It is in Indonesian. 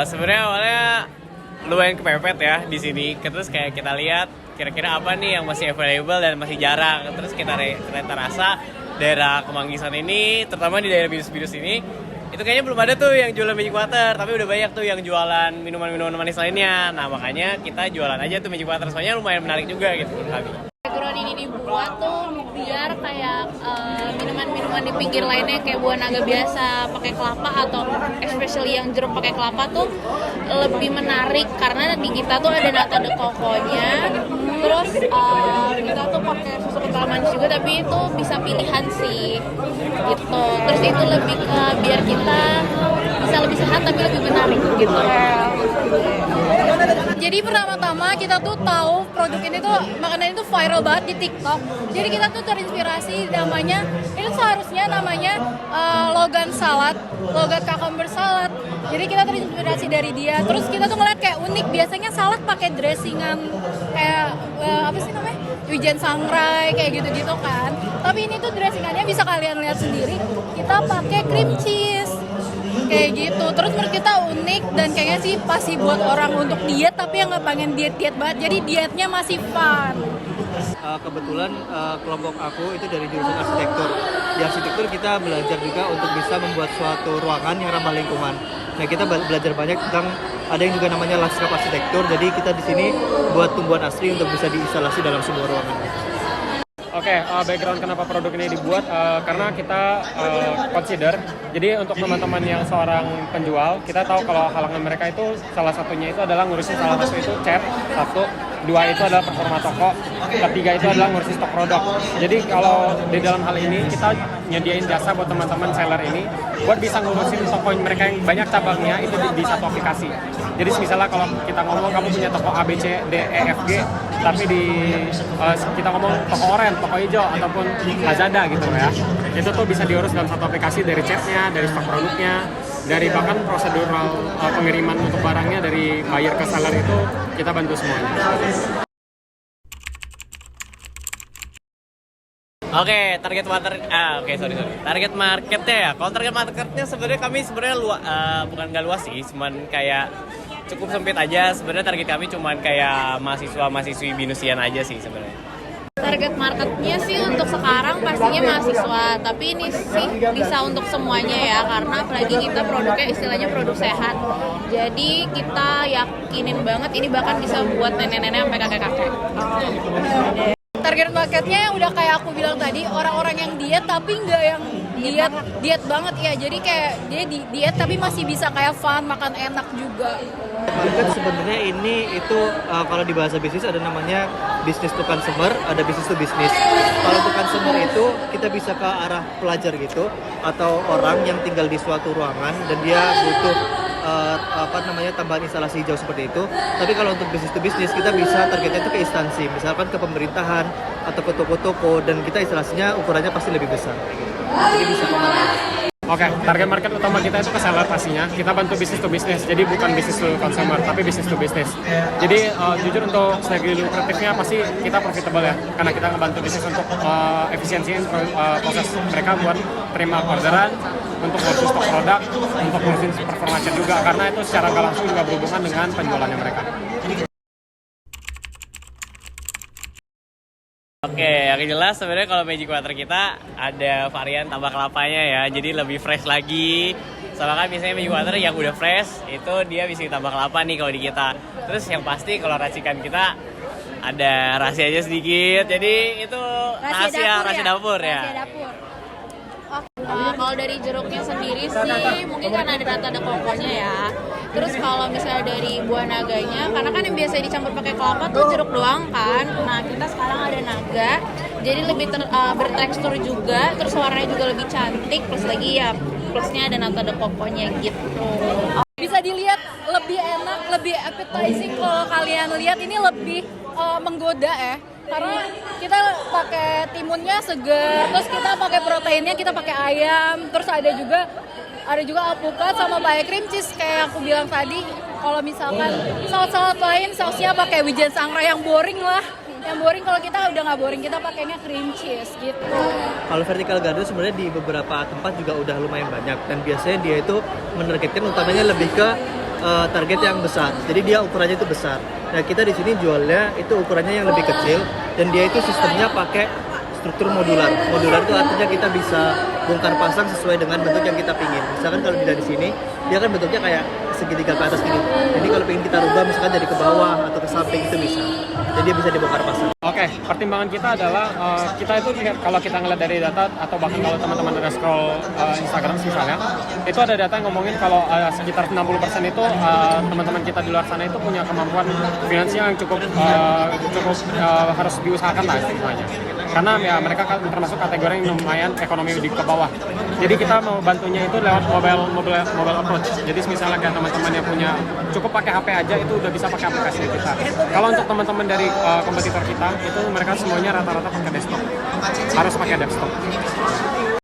Sebenarnya awalnya lumayan kepepet ya di sini. Terus kayak kita lihat kira-kira apa nih yang masih available dan masih jarang. Terus kita rasa daerah Kemanggisan ini, terutama di daerah Binus-Binus ini, itu kayaknya belum ada tuh yang jualan magic water, tapi udah banyak tuh yang jualan minuman-minuman manis lainnya. Nah makanya kita jualan aja tuh magic water, soalnya lumayan menarik juga gitu menurut kami. Background ini dibuat tuh biar kayak minuman-minuman di pinggir lainnya kayak buah naga biasa pakai kelapa atau especially yang jeruk pakai kelapa tuh lebih menarik karena di kita tuh ada nata de coco-nya. Terus kita tuh pakai susu kental manis juga, tapi itu bisa pilihan sih gitu. Terus itu lebih ke biar kita bisa lebih sehat tapi lebih menarik gitu. Jadi pertama-tama kita tuh tahu produk ini tuh makanan itu viral banget di TikTok. Jadi kita tuh terinspirasi namanya, itu seharusnya namanya Logan salad, Logan cucumber salad. Jadi kita terinspirasi dari dia. Terus kita tuh ngeliat kayak unik, biasanya salad pakai dressingan kayak apa sih namanya? Wijen sangrai kayak gitu-gitu kan. Tapi ini tuh dressingannya bisa kalian lihat sendiri. Kita pakai cream cheese. Kayak gitu, terus menurut kita unik dan kayaknya sih pasti buat orang untuk diet tapi yang nggak pengen diet banget, jadi dietnya masih fun. Kebetulan kelompok aku itu dari jurusan arsitektur. Di arsitektur kita belajar juga untuk bisa membuat suatu ruangan yang ramah lingkungan. Nah kita belajar banyak tentang ada yang juga namanya landscape arsitektur. Jadi kita di sini buat tumbuhan asli untuk bisa diinstalasi dalam sebuah ruangan. Oke, background kenapa produk ini dibuat karena kita consider, jadi untuk teman-teman yang seorang penjual, kita tahu kalau halangan mereka itu salah satunya itu adalah ngurusin salah satu itu chat, satu, dua itu adalah performa toko, ketiga itu adalah ngurusin stok produk. Jadi kalau di dalam hal ini kita nyediain jasa buat teman-teman seller ini buat bisa ngurusin toko mereka yang banyak cabangnya itu di satu aplikasi. Jadi misalnya kalau kita ngomong kamu punya toko A, B, C, D, E, F, G, tapi kita ngomong toko oranye, toko hijau, ataupun Lazada gitu ya. Itu tuh bisa diurus dalam satu aplikasi dari chatnya, dari stok produknya, dari bahkan prosedural pengiriman untuk barangnya dari buyer ke seller itu kita bantu semuanya. Oke, target marketnya ya. Kalau target marketnya sebenarnya kami bukan nggak luas sih, cuman kayak cukup sempit aja. Sebenarnya target kami cuman kayak mahasiswa-mahasiswi Binusian aja sih sebenarnya. Target marketnya sih untuk sekarang pastinya mahasiswa, tapi ini sih bisa untuk semuanya ya, karena apalagi kita produknya istilahnya produk sehat. Jadi kita yakinin banget ini bahkan bisa buat nenek-nenek sampai kakek-kakek. Target marketnya yang udah kayak aku bilang tadi, orang-orang yang diet tapi nggak yang diet banget ya. Jadi kayak dia diet tapi masih bisa kayak fun, makan enak juga. Market sebenarnya ini itu kalau di bahasa bisnis ada namanya business to consumer, ada business to business. Kalau to consumer itu kita bisa ke arah pelajar gitu atau orang yang tinggal di suatu ruangan dan dia butuh tambahan instalasi hijau seperti itu. Tapi kalau untuk bisnis to bisnis kita bisa targetnya itu ke instansi, misalkan ke pemerintahan atau ke toko-toko, dan kita instalasinya ukurannya pasti lebih besar. Jadi bisa kemana-mana. Oke, target market utama kita itu ke seller pastinya. Kita bantu bisnis to bisnis, jadi bukan bisnis to consumer, tapi bisnis to bisnis. Jadi jujur untuk segi lukratifnya pasti kita profitable ya, karena kita ngebantu bisnis untuk efisiensiin proses mereka buat terima orderan, untuk ngurusin stok produk, untuk ngurusin performa chat juga, karena itu secara nggak langsung juga berhubungan dengan penjualannya mereka. Oke, yang jelas sebenarnya kalau magic water kita ada varian tambah kelapanya ya, jadi lebih fresh lagi. Soalnya kan biasanya magic water yang udah fresh itu dia bisa ditambah kelapa nih kalau di kita. Terus yang pasti kalau racikan kita ada rahasianya sedikit, jadi itu rahasia dapur ya. Kalau dari jeruknya sendiri sih mungkin kan ada nata de coco-nya ya. Terus kalau misalnya dari buah naganya, karena kan yang biasa dicampur pakai kelapa tuh jeruk doang kan. Nah kita sekarang ada naga, jadi lebih bertekstur juga, terus warnanya juga lebih cantik, plus lagi ya plusnya ada nata de coco-nya gitu. Bisa dilihat lebih enak, lebih appetizing. Kalau kalian lihat ini lebih menggoda ya. Karena kita pakai timunnya segar, terus kita pakai proteinnya, kita pakai ayam, terus ada juga alpukat sama pakai cream cheese kayak aku bilang tadi. Kalau misalkan saus-saus lain, sausnya pakai wijen sangrai yang boring lah. Yang boring, kalau kita udah nggak boring, kita pakainya cream cheese gitu. Kalau vertical garden sebenarnya di beberapa tempat juga udah lumayan banyak, dan biasanya dia itu menargetkan utamanya lebih ke target yang besar. Jadi dia ukurannya itu besar. Nah kita di sini jualnya itu ukurannya yang lebih kecil dan dia itu sistemnya pakai struktur modular. Modular itu artinya kita bisa bongkar pasang sesuai dengan bentuk yang kita pingin. Misalkan kalau di sini dia kan bentuknya kayak segitiga ke atas gini. Jadi kalau pengen kita rubah misalkan dari ke bawah atau ke samping itu bisa. Jadi dia bisa dibongkar pasang. Oke, pertimbangan kita adalah kita itu kalau kita ngeliat dari data atau bahkan kalau teman-teman ada scroll Instagram misalnya, itu ada data yang ngomongin kalau sekitar 60% itu teman-teman kita di luar sana itu punya kemampuan finansial yang cukup harus diusahakan lah istilahnya. Karena ya mereka kan termasuk kategori yang lumayan ekonomi di ke bawah. Jadi kita mau bantunya itu lewat mobile approach. Jadi misalnya kayak teman-teman yang punya cukup pakai HP aja itu udah bisa pakai aplikasi kita. Kalau untuk teman-teman dari kompetitor kita itu mereka semuanya rata-rata pakai desktop. Harus pakai desktop.